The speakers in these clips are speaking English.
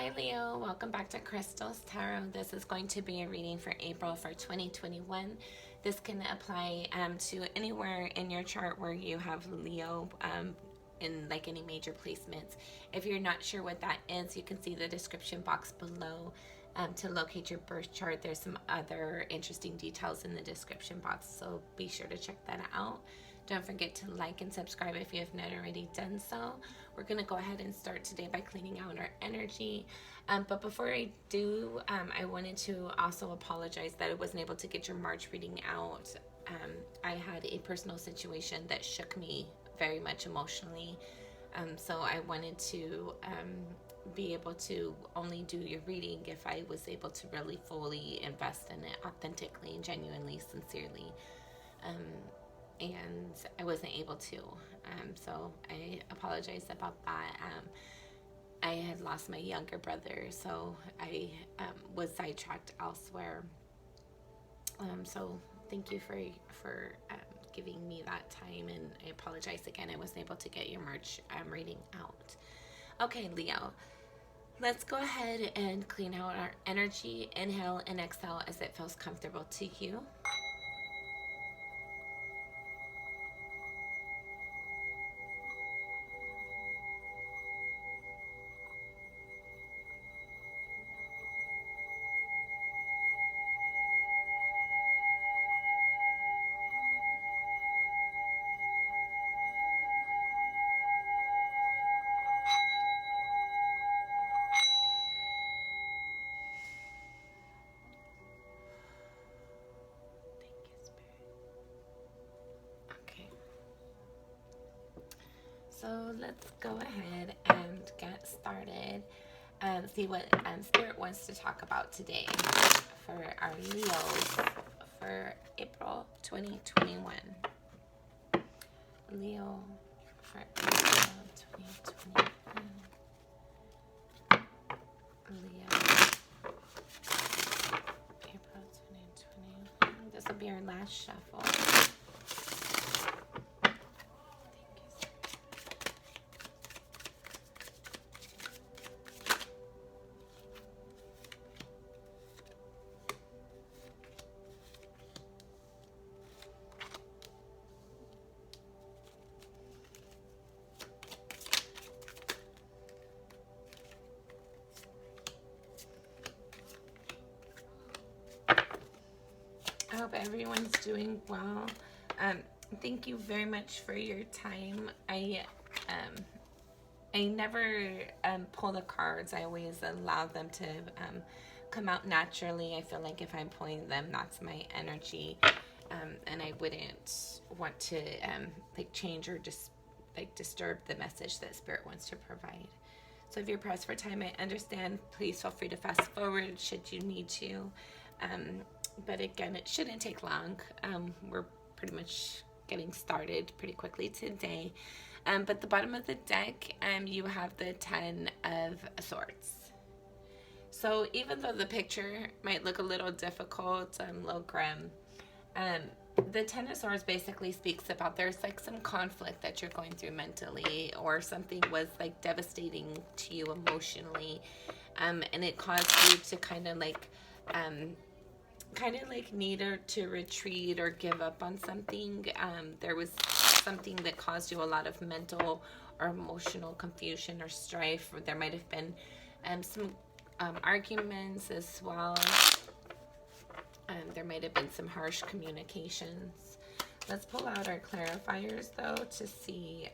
Hi Leo, welcome back to Crystal's Tarot. This is going to be a reading for April for 2021. This can apply to anywhere in your chart where you have Leo in like any major placements. If you're not sure what that is, you can see the description box below to locate your birth chart. There's some other interesting details in the description box, so be sure to check that out. Don't forget to like and subscribe if you have not already done so. We're going to go ahead and start today by cleaning out our energy. But before I do, I wanted to also apologize that I wasn't able to get your March reading out. I had a personal situation that shook me very much emotionally. So I wanted to be able to only do your reading if I was able to really fully invest in it authentically, genuinely, sincerely. And I wasn't able to. So I apologize about that. I had lost my younger brother, so I was sidetracked elsewhere. So thank you for giving me that time, and I apologize again. I wasn't able to get your March reading out. Okay, Leo. Let's go ahead and clean out our energy. Inhale and exhale as it feels comfortable to you. So let's go ahead and get started and see what Spirit wants to talk about today for our Leos for April 2021. Leo for April 2021. Leo, April 2021. This will be our last shuffle. I hope everyone's doing well. Thank you very much for your time. I never pull the cards. I always allow them to come out naturally. I feel like if I'm pulling them, that's my energy, and I wouldn't want to like change or just like disturb the message that Spirit wants to provide. So if you're pressed for time, I understand. Please feel free to fast forward should you need to. But again, it shouldn't take long. We're pretty much getting started pretty quickly today. But the bottom of the deck, you have the 10 of Swords. So even though the picture might look a little difficult, a little grim, the 10 of Swords basically speaks about there's like some conflict that you're going through mentally, or something was like devastating to you emotionally, and it caused you to kind of like need to retreat or give up on something. There was something that caused you a lot of mental or emotional confusion or strife, or there might have been some arguments as well. There might have been some harsh communications. Let's pull out our clarifiers though to see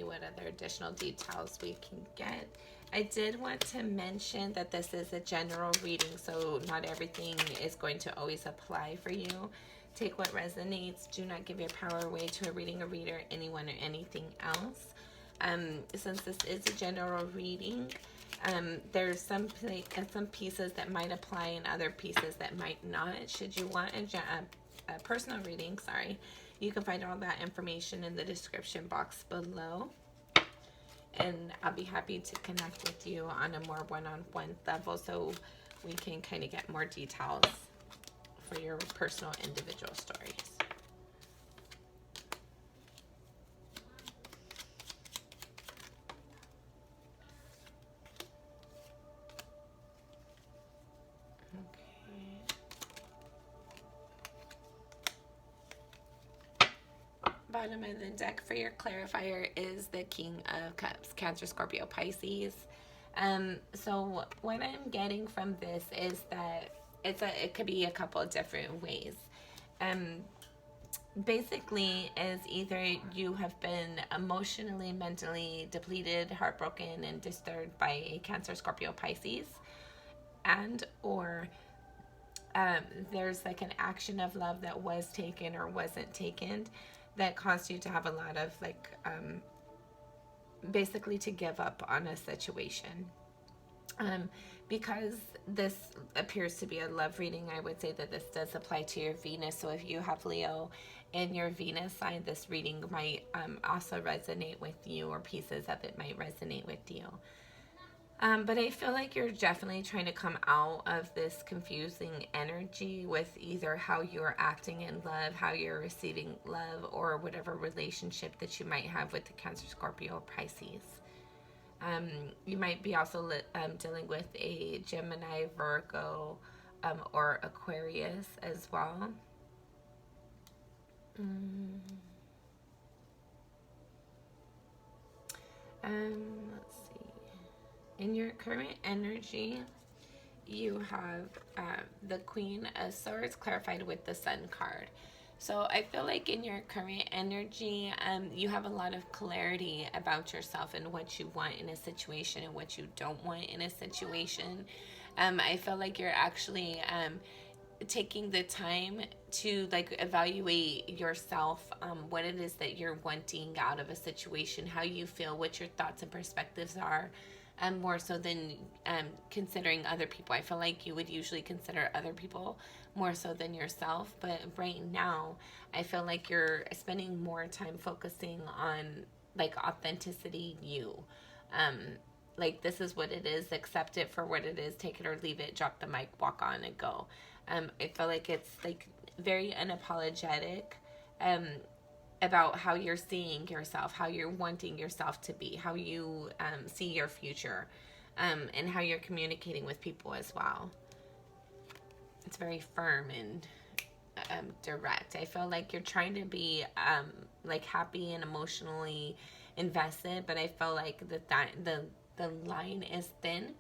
what other additional details we can get. I did want to mention that this is a general reading, so not everything is going to always apply for you. Take what resonates. Do not give your power away to a reading, a reader, anyone, or anything else. Since this is a general reading, there's some pieces that might apply and other pieces that might not. Should you want a personal reading, you can find all that information in the description box below. And I'll be happy to connect with you on a more one-on-one level so we can kind of get more details for your personal individual stories. bottom of the deck for your clarifier is the King of Cups, Cancer, Scorpio, Pisces. So what I'm getting from this is that it could be a couple of different ways. Basically is either you have been emotionally, mentally depleted, heartbroken, and disturbed by a Cancer, Scorpio, Pisces, and or there's like an action of love that was taken or wasn't taken that caused you to have a lot of like basically to give up on a situation. Because this appears to be a love reading, I would say that this does apply to your Venus. So if you have Leo in your Venus sign, this reading might also resonate with you, or pieces of it might resonate with you. But I feel like you're definitely trying to come out of this confusing energy with either how you're acting in love, how you're receiving love, or whatever relationship that you might have with the Cancer, Scorpio, or Pisces. You might be also dealing with a Gemini, Virgo, or Aquarius as well. Let's see. In your current energy, you have the Queen of Swords clarified with the Sun card. So I feel like in your current energy, you have a lot of clarity about yourself and what you want in a situation and what you don't want in a situation. I feel like you're actually taking the time to like evaluate yourself, what it is that you're wanting out of a situation, how you feel, what your thoughts and perspectives are. More so than considering other people. I feel like you would usually consider other people more so than yourself, but right now I feel like you're spending more time focusing on like authenticity, you. Like this is what it is, accept it for what it is, take it or leave it, drop the mic, walk on and go. I feel like it's like very unapologetic about how you're seeing yourself, how you're wanting yourself to be, how you see your future, and how you're communicating with people as well. It's very firm and direct. I feel like you're trying to be like happy and emotionally invested, but I feel like the line is thin.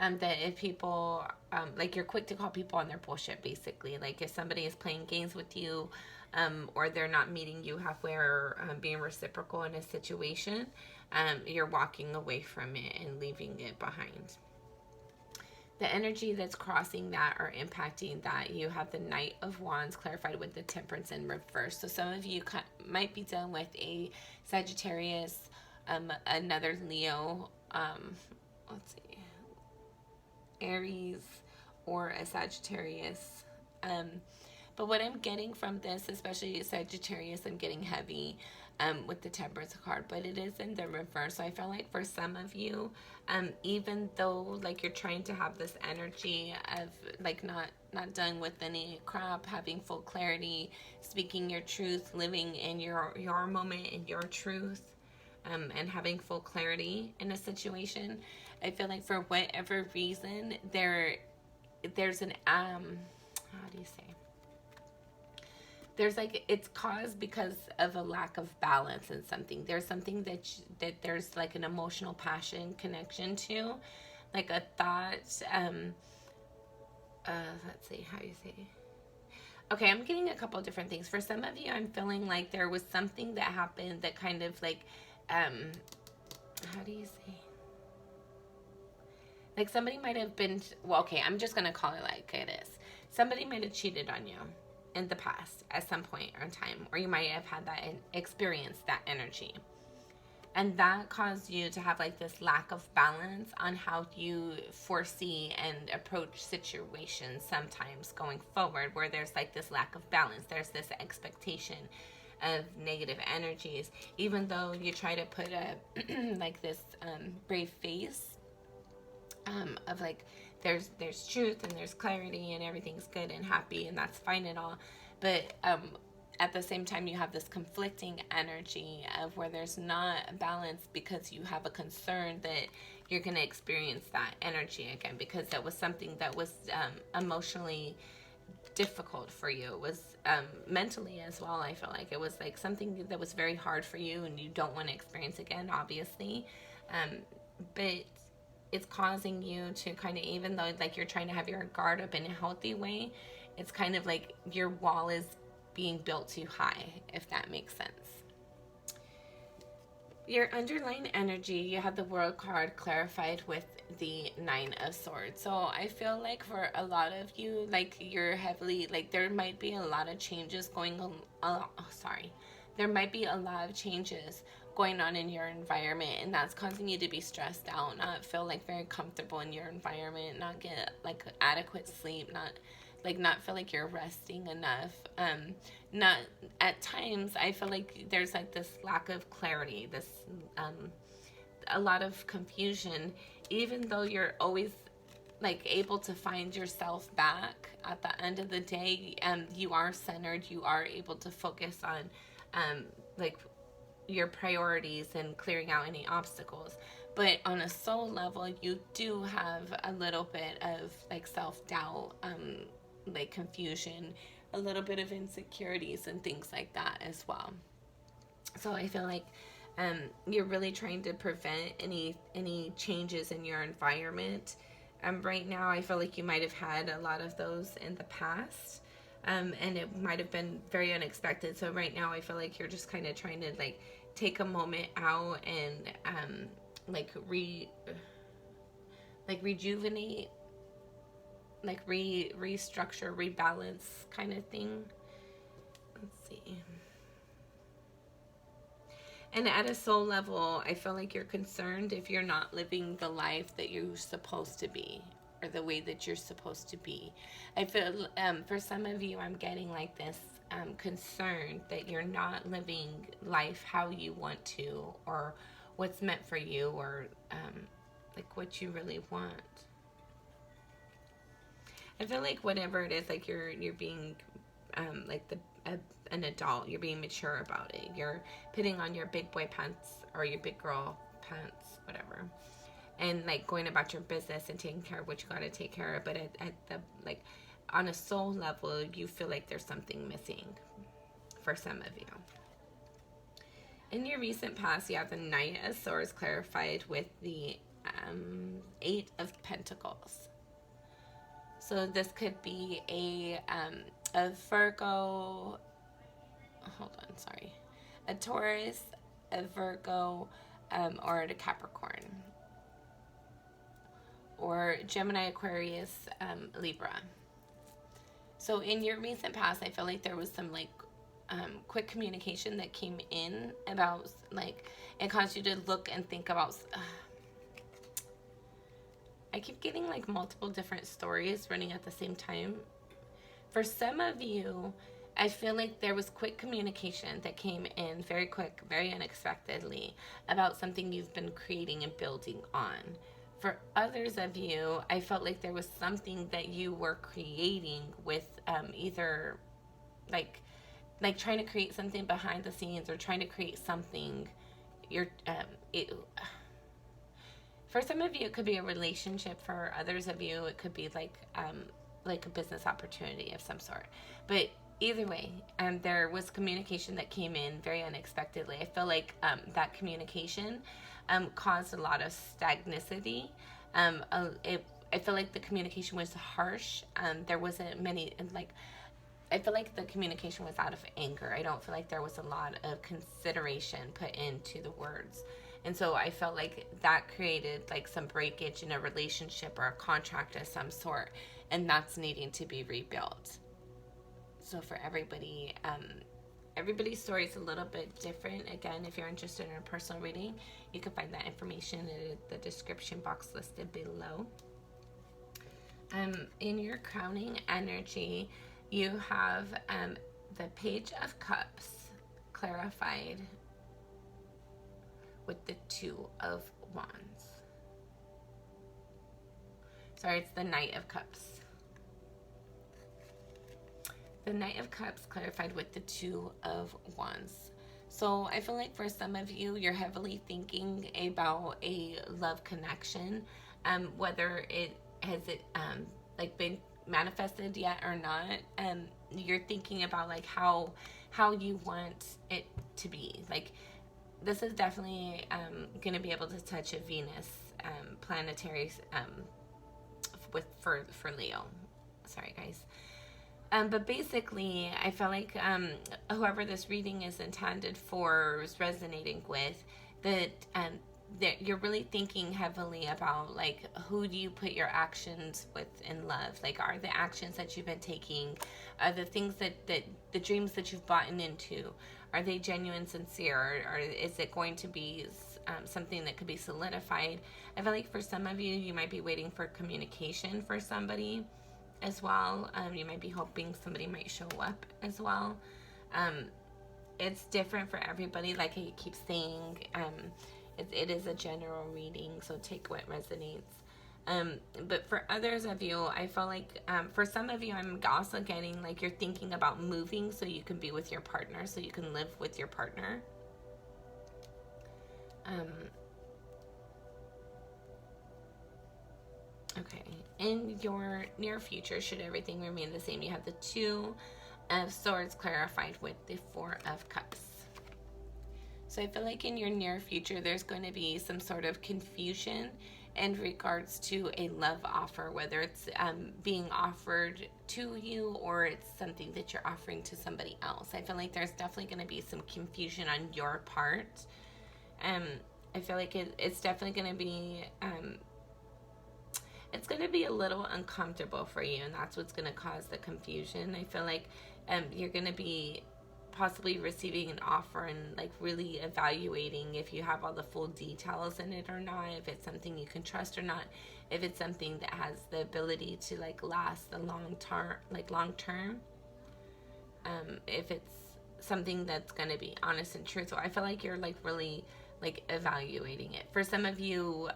That if people like you're quick to call people on their bullshit, basically. Like if somebody is playing games with you, or they're not meeting you halfway, or being reciprocal in a situation, you're walking away from it and leaving it behind. The energy that's crossing that or impacting that, you have the Knight of Wands clarified with the Temperance in reverse. So some of you might be dealing with a Sagittarius, another Leo, let's see, Aries, or a Sagittarius. But what I'm getting from this, especially Sagittarius, I'm getting heavy with the Temperance card, but it is in the reverse. So I feel like for some of you, even though like you're trying to have this energy of like not done with any crap, having full clarity, speaking your truth, living in your moment, in your truth, and having full clarity in a situation, I feel like for whatever reason there's an how do you say? There's like, it's caused because of a lack of balance in something. There's something that there's like an emotional passion connection to, like a thought, let's see, how you say. Okay, I'm getting a couple different things. For some of you, I'm feeling like there was something that happened that kind of like, how do you say? Like somebody might have been, well, okay, I'm just going to call it like it is. Somebody might have cheated on you in the past at some point in time, or you might have had that experience, that energy, and that caused you to have like this lack of balance on how you foresee and approach situations sometimes going forward, where there's like this lack of balance, there's this expectation of negative energies, even though you try to put a like this brave face of like there's truth and there's clarity and everything's good and happy and that's fine and all, but at the same time you have this conflicting energy of where there's not a balance, because you have a concern that you're going to experience that energy again, because that was something that was emotionally difficult for you. It was mentally as well. I feel like it was like something that was very hard for you and you don't want to experience again, obviously. But it's causing you to kind of, even though like you're trying to have your guard up in a healthy way, it's kind of like your wall is being built too high, if that makes sense. Your underlying energy, you have the World card clarified with the Nine of Swords. So I feel like for a lot of you, like you're heavily, like there might be a lot of changes going on. There might be a lot of changes going on in your environment, and that's causing you to be stressed out, not feel like very comfortable in your environment, not get like adequate sleep, not feel like you're resting enough. Not at times I feel like there's like this lack of clarity, this a lot of confusion, even though you're always like able to find yourself back at the end of the day. You are centered, you are able to focus on like your priorities and clearing out any obstacles. But on a soul level, you do have a little bit of like self-doubt, like confusion, a little bit of insecurities and things like that as well. So I feel like you're really trying to prevent any changes in your environment. Right now, I feel like you might have had a lot of those in the past, and it might have been very unexpected. So right now, I feel like you're just kind of trying to like take a moment out and rejuvenate, like restructure, rebalance kind of thing. Let's see. And at a soul level, I feel like you're concerned if you're not living the life that you're supposed to be, or the way that you're supposed to be. I feel for some of you, I'm getting like this concern that you're not living life how you want to, or what's meant for you, or like what you really want. I feel like whatever it is, like you're being like an adult, you're being mature about it. You're putting on your big boy pants or your big girl pants, whatever, and like going about your business and taking care of what you got to take care of. But at the like on a soul level, you feel like there's something missing for some of you. In your recent past, you have the Knight of Swords clarified with the Eight of Pentacles. So this could be a Virgo, a Taurus, a Virgo, or a Capricorn, or Gemini, Aquarius, Libra. So in your recent past, I feel like there was some like quick communication that came in about, like, it caused you to look and think about. I keep getting like multiple different stories running at the same time. For some of you, I feel like there was quick communication that came in very quick, very unexpectedly, about something you've been creating and building on. For others of you, I felt like there was something that you were creating with either like trying to create something behind the scenes, or trying to create something. For some of you, it could be a relationship. For others of you, it could be like a business opportunity of some sort. But either way, there was communication that came in very unexpectedly. I feel like that communication caused a lot of stagnicity. I feel like the communication was harsh. There wasn't many, like, I feel like the communication was out of anger. I don't feel like there was a lot of consideration put into the words. And so I felt like that created like some breakage in a relationship or a contract of some sort, and that's needing to be rebuilt. So for everybody, everybody's story is a little bit different. Again, if you're interested in a personal reading, you can find that information in the description box listed below. In your crowning energy, you have the Page of Cups clarified with the Two of Wands. Sorry, it's the Knight of Cups. The Knight of Cups clarified with the Two of Wands. So I feel like for some of you, you're heavily thinking about a love connection, whether it has been manifested yet or not. You're thinking about like how you want it to be. Like this is definitely going to be able to touch a Venus planetary for Leo. Sorry, guys. But basically, I feel like whoever this reading is intended for is resonating with that. That you're really thinking heavily about like who do you put your actions with in love. Like, are the actions that you've been taking, are the things that the dreams that you've bought into, are they genuine, sincere, or is it going to be something that could be solidified? I feel like for some of you, you might be waiting for communication for somebody as well. You might be hoping somebody might show up as well. It's different for everybody. Like I keep saying, it is a general reading, so take what resonates. But for others of you, I feel like for some of you, I'm also getting like you're thinking about moving so you can be with your partner, so you can live with your partner. Okay, in your near future, should everything remain the same, you have the Two of Swords clarified with the Four of Cups. So I feel like in your near future, there's going to be some sort of confusion in regards to a love offer, whether it's being offered to you or it's something that you're offering to somebody else. I feel like there's definitely going to be some confusion on your part. I feel like it's definitely going to be, it's going to be a little uncomfortable for you, and that's what's going to cause the confusion. I feel like you're going to be possibly receiving an offer and like really evaluating if you have all the full details in it or not, if it's something you can trust or not, if it's something that has the ability to like last the long term, if it's something that's going to be honest and truthful. I feel like you're like really like evaluating it. For some of you,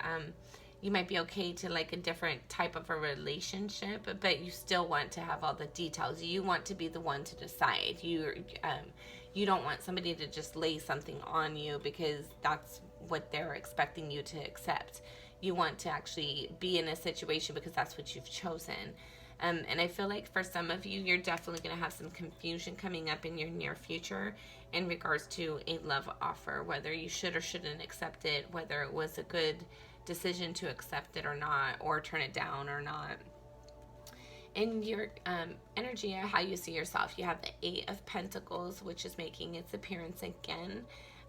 you might be okay to like a different type of a relationship, but you still want to have all the details. You want to be the one to decide. You don't want somebody to just lay something on you because that's what they're expecting you to accept. You want to actually be in a situation because that's what you've chosen. And I feel like for some of you, you're definitely going to have some confusion coming up in your near future in regards to a love offer, whether you should or shouldn't accept it, whether it was a good decision to accept it or not, or turn it down or not. In your energy, how you see yourself, you have the Eight of Pentacles, which is making its appearance again,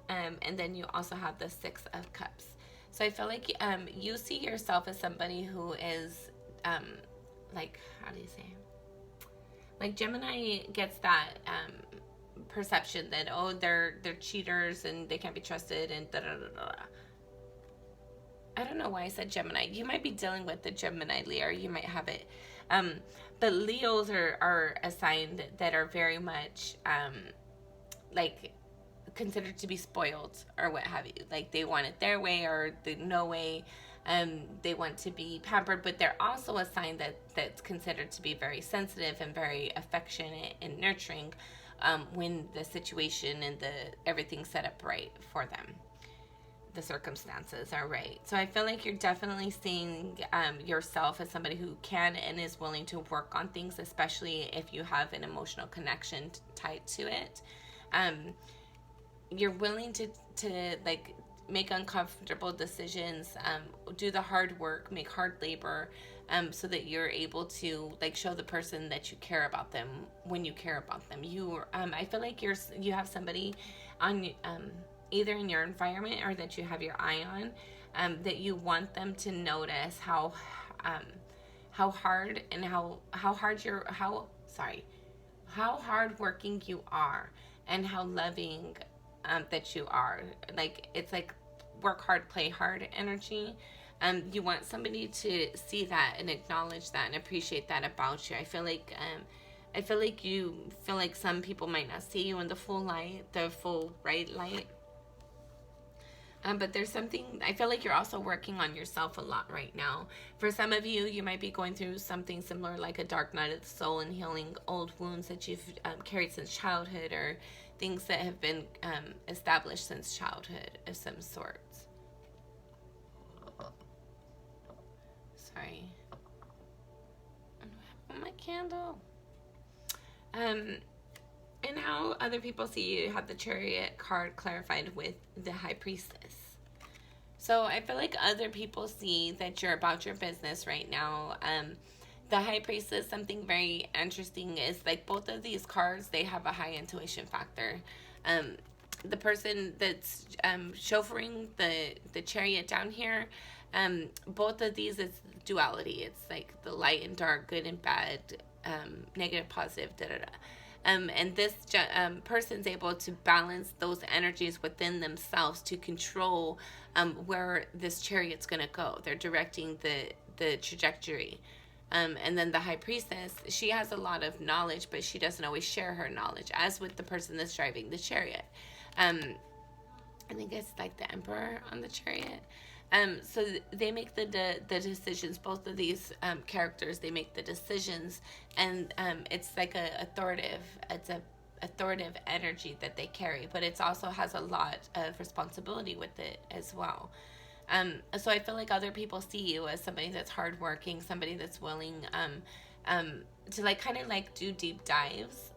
and then you also have the Six of Cups. So I feel like you see yourself as somebody who is like, how do you say, like Gemini gets that perception that, oh, they're cheaters and they can't be trusted and da da da da. I don't know why I said Gemini. You might be dealing with the Gemini Leo, or you might have it. But Leos are a sign that are very much like considered to be spoiled or what have you. Like they want it their way or the no way. They want to be pampered, but they're also a sign that's considered to be very sensitive and very affectionate and nurturing when the situation and everything's set up right for them. The circumstances are right. So I feel like you're definitely seeing yourself as somebody who can and is willing to work on things, especially if you have an emotional connection tied to it. You're willing to like make uncomfortable decisions, do the hard work, make hard labor, so that you're able to like show the person that you care about them when you care about them. I feel like you have somebody on either in your environment or that you have your eye on, that you want them to notice how hard and how hard working you are and how loving that you are. Like it's like work hard, play hard energy. You want somebody to see that and acknowledge that and appreciate that about you. I feel like you feel like some people might not see you in the full light, the full right light. But there's something, I feel like you're also working on yourself a lot right now. For some of you, you might be going through something similar like a dark night of the soul and healing old wounds that you've carried since childhood, or things that have been established since childhood of some sorts. Sorry. What am I candle. And how other people see you, have the Chariot card clarified with the High Priestess. So I feel like other people see that you're about your business right now. The High Priestess, something very interesting is like both of these cards, they have a high intuition factor. The person that's chauffeuring the Chariot down here, both of these is duality. It's like the light and dark, good and bad, negative, positive, and this person's able to balance those energies within themselves to control where this Chariot's going to go. They're directing the trajectory. And then the High Priestess, she has a lot of knowledge, but she doesn't always share her knowledge, as with the person that's driving the Chariot. I think it's like the Emperor on the Chariot. So they make the decisions. Both of these characters, they make the decisions, and it's like it's a authoritative energy that they carry, but it also has a lot of responsibility with it as well. So I feel like other people see you as somebody that's hardworking, somebody that's willing to like kind of like do deep dives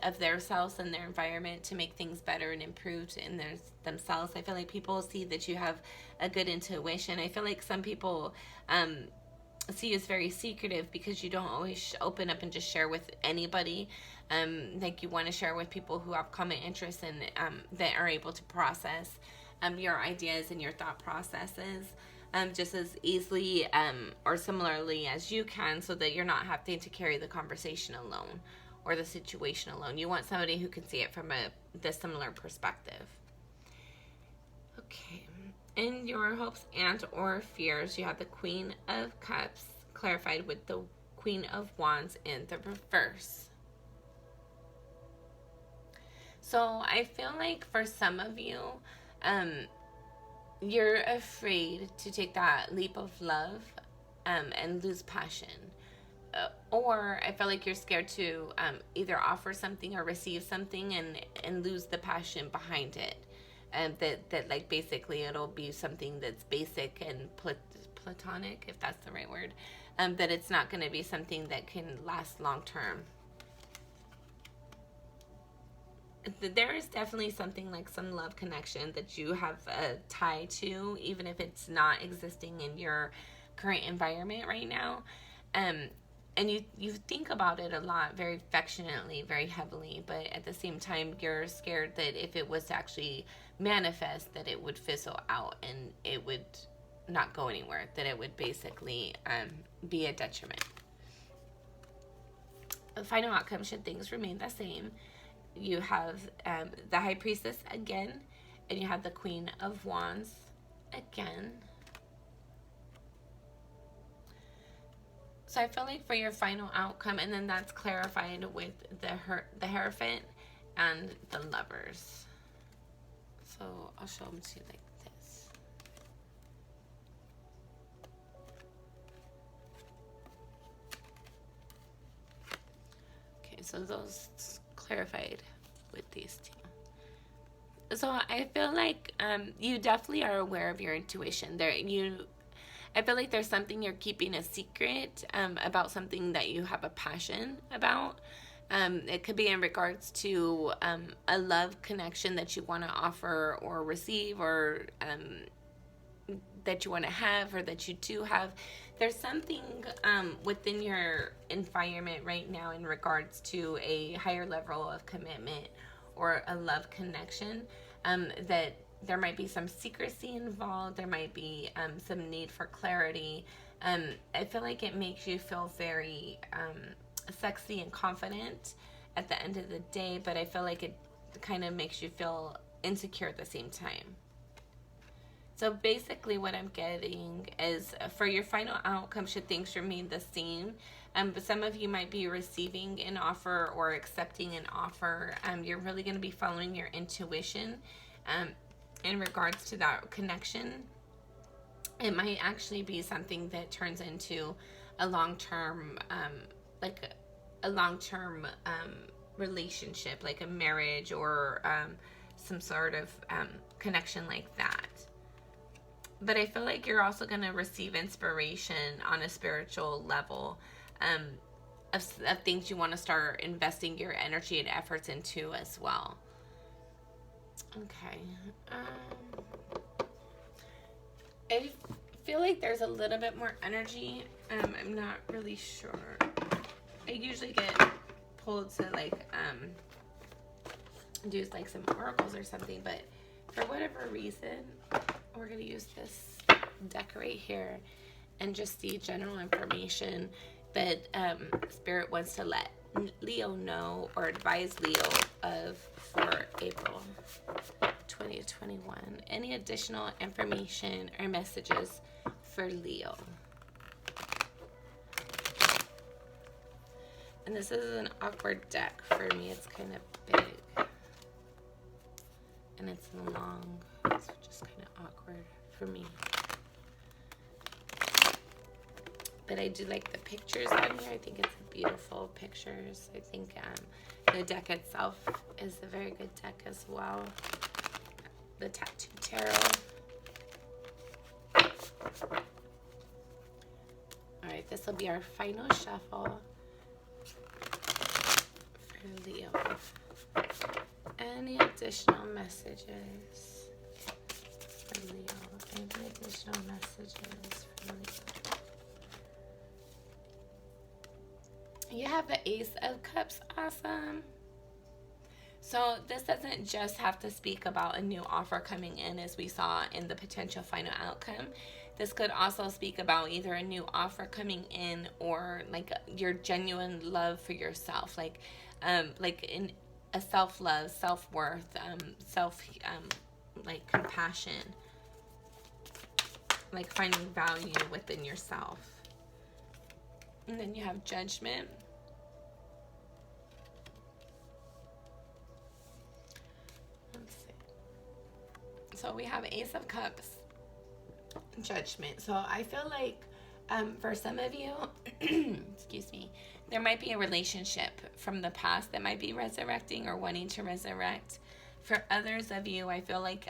of themselves and their environment to make things better and improved in themselves. I feel like people see that you have a good intuition. I feel like some people see you as very secretive because you don't always open up and just share with anybody. Like you want to share with people who have common interests and that are able to process your ideas and your thought processes just as easily or similarly as you can, so that you're not having to carry the conversation alone or the situation alone. You want somebody who can see it from the similar perspective. Okay. In your hopes and or fears, you have the Queen of Cups clarified with the Queen of Wands in the reverse. So I feel like for some of you, you're afraid to take that leap of love and lose passion. Or I feel like you're scared to either offer something or receive something and lose the passion behind it. That like basically it'll be something that's basic and platonic, if that's the right word. That it's not going to be something that can last long term. There is definitely something like some love connection that you have a tie to, even if it's not existing in your current environment right now. And you think about it a lot, very affectionately, very heavily, but at the same time, you're scared that if it was to actually manifest, that it would fizzle out and it would not go anywhere, that it would basically be a detriment. The final outcome, should things remain the same, you have the High Priestess again, and you have the Queen of Wands again. So I feel like for your final outcome, and then that's clarified with the Hierophant and the Lovers. So I'll show them to you like this. Okay, so those clarified with these two. So I feel like you definitely are aware of your intuition. I feel like there's something you're keeping a secret about something that you have a passion about. It could be in regards to a love connection that you want to offer or receive, or that you want to have, or that you do have. There's something within your environment right now in regards to a higher level of commitment or a love connection that there might be some secrecy involved. There might be some need for clarity. I feel like it makes you feel very sexy and confident at the end of the day, but I feel like it kind of makes you feel insecure at the same time. So basically what I'm getting is for your final outcome, should things remain the same, but some of you might be receiving an offer or accepting an offer. You're really going to be following your intuition in regards to that connection. It might actually be something that turns into a long-term, like a long-term relationship, like a marriage or some sort of connection like that. But I feel like you're also going to receive inspiration on a spiritual level of things you want to start investing your energy and efforts into as well. Okay. I feel like there's a little bit more energy. I'm not really sure. I usually get pulled to like do like some oracles or something, but for whatever reason, we're gonna use this deck right here and just see general information that Spirit wants to let Leo know or advise Leo of for April 2021. Any additional information or messages for Leo? And this is an awkward deck for me. It's kind of big. And it's long. It's just kind of awkward for me. But I do like the pictures on here. I think it's beautiful pictures. I think the deck itself is a very good deck as well. The Tattoo Tarot. Alright, this will be our final shuffle for Leo. Any additional messages for Leo? Any additional messages for Leo? You have the Ace of Cups. Awesome. So this doesn't just have to speak about a new offer coming in, as we saw in the potential final outcome. This could also speak about either a new offer coming in or like your genuine love for yourself, like in a self-love, self-worth, like compassion, like finding value within yourself. And then you have Judgment. Let's see. So we have Ace of Cups, Judgment. So I feel like for some of you, excuse me, there might be a relationship from the past that might be resurrecting or wanting to resurrect. For others of you, I feel like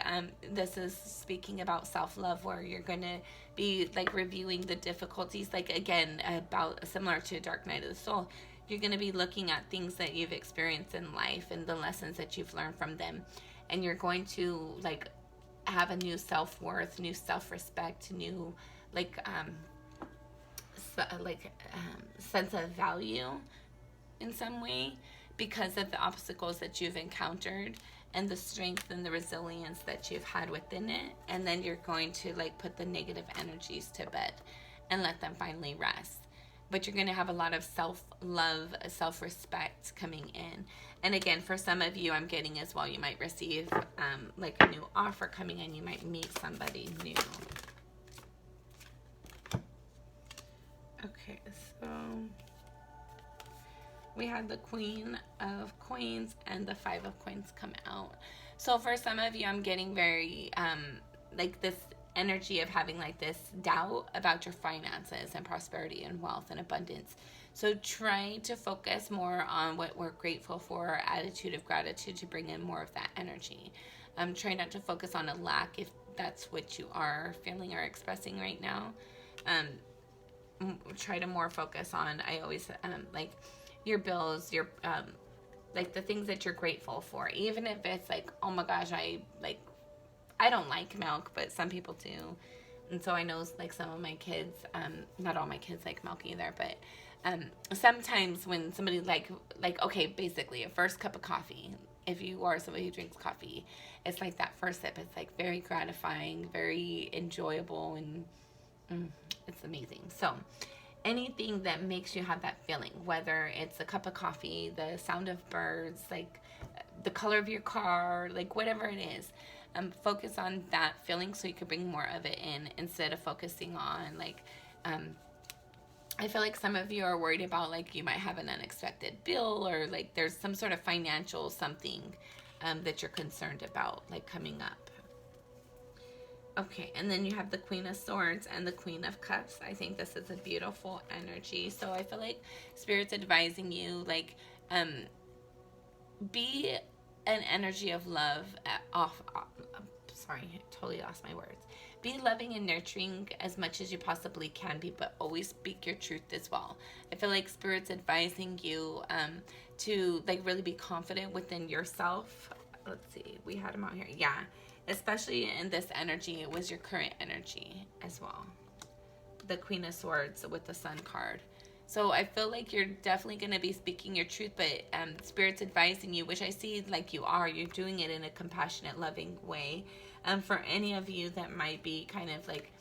this is speaking about self-love, where you're going to be like reviewing the difficulties, like again, about similar to Dark Night of the Soul. You're going to be looking at things that you've experienced in life and the lessons that you've learned from them. And you're going to like have a new self-worth, new self-respect, new sense of value in some way because of the obstacles that you've encountered and the strength and the resilience that you've had within it. And then you're going to like put the negative energies to bed and let them finally rest. But you're going to have a lot of self-love, self-respect coming in. And again, for some of you, I'm getting as well, you might receive like a new offer coming in. You might meet somebody new. Okay, so we had the Queen of Coins and the Five of Coins come out. So for some of you, I'm getting very like this energy of having like this doubt about your finances and prosperity and wealth and abundance. So try to focus more on what we're grateful for, attitude of gratitude, to bring in more of that energy. Try not to focus on a lack if that's what you are feeling or expressing right now. Try to more focus on, I always like your bills, your like the things that you're grateful for, even if it's like, oh my gosh, I don't like milk, but some people do. And so I know like some of my kids, not all my kids like milk either, but sometimes when somebody like okay, basically a first cup of coffee, if you are somebody who drinks coffee, it's like that first sip, it's like very gratifying, very enjoyable, and it's amazing. So anything that makes you have that feeling, whether it's a cup of coffee, the sound of birds, like the color of your car, like whatever it is, focus on that feeling so you can bring more of it in instead of focusing on like I feel like some of you are worried about like you might have an unexpected bill, or like there's some sort of financial something that you're concerned about like coming up. Okay, and then you have the Queen of Swords and the Queen of Cups. I think this is a beautiful energy. So I feel like Spirit's advising you, like, be an energy of love. Sorry, I totally lost my words. be loving and nurturing as much as you possibly can be, but always speak your truth as well. I feel like Spirit's advising you to like really be confident within yourself. Let's see, we had them out here. Yeah, especially in this energy, it was your current energy as well. The Queen of Swords with the Sun card. So I feel like you're definitely going to be speaking your truth, but Spirit's advising you, which I see like you're doing it in a compassionate, loving way. For any of you that might be kind of like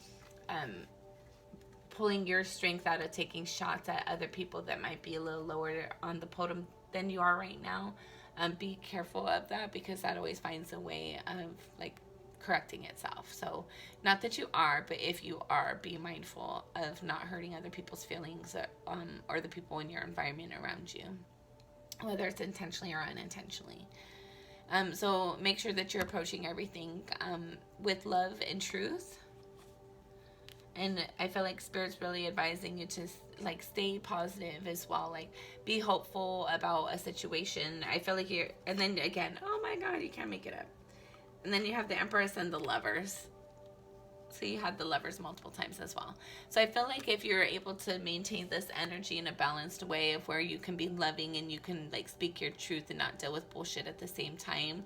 pulling your strength out of taking shots at other people that might be a little lower on the podium than you are right now, be careful of that, because that always finds a way of like correcting itself. So not that you are, but if you are, be mindful of not hurting other people's feelings, or the people in your environment around you, whether it's intentionally or unintentionally. So make sure that you're approaching everything with love and truth. And I feel like Spirit's really advising you to like stay positive as well, like be hopeful about a situation. I feel like you're, and then again, oh my god, you can't make it up. And then you have the Empress and the Lovers. So you had the Lovers multiple times as well. So I feel like if you're able to maintain this energy in a balanced way of where you can be loving and you can like speak your truth and not deal with bullshit at the same time,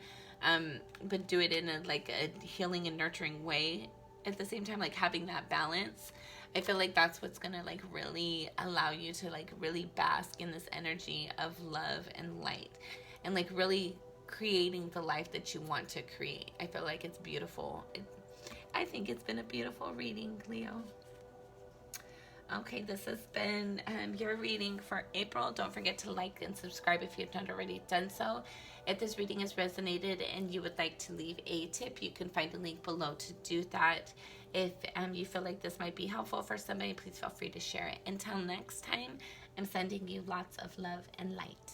but do it in a like a healing and nurturing way at the same time, like having that balance, I feel like that's what's gonna like really allow you to like really bask in this energy of love and light, and like really creating the life that you want to create. I feel like it's beautiful. I think it's been a beautiful reading, Leo. Okay, this has been your reading for April. Don't forget to like and subscribe if you've not already done so. If this reading has resonated and you would like to leave a tip, you can find a link below to do that. If you feel like this might be helpful for somebody, please feel free to share it. Until next time, I'm sending you lots of love and light.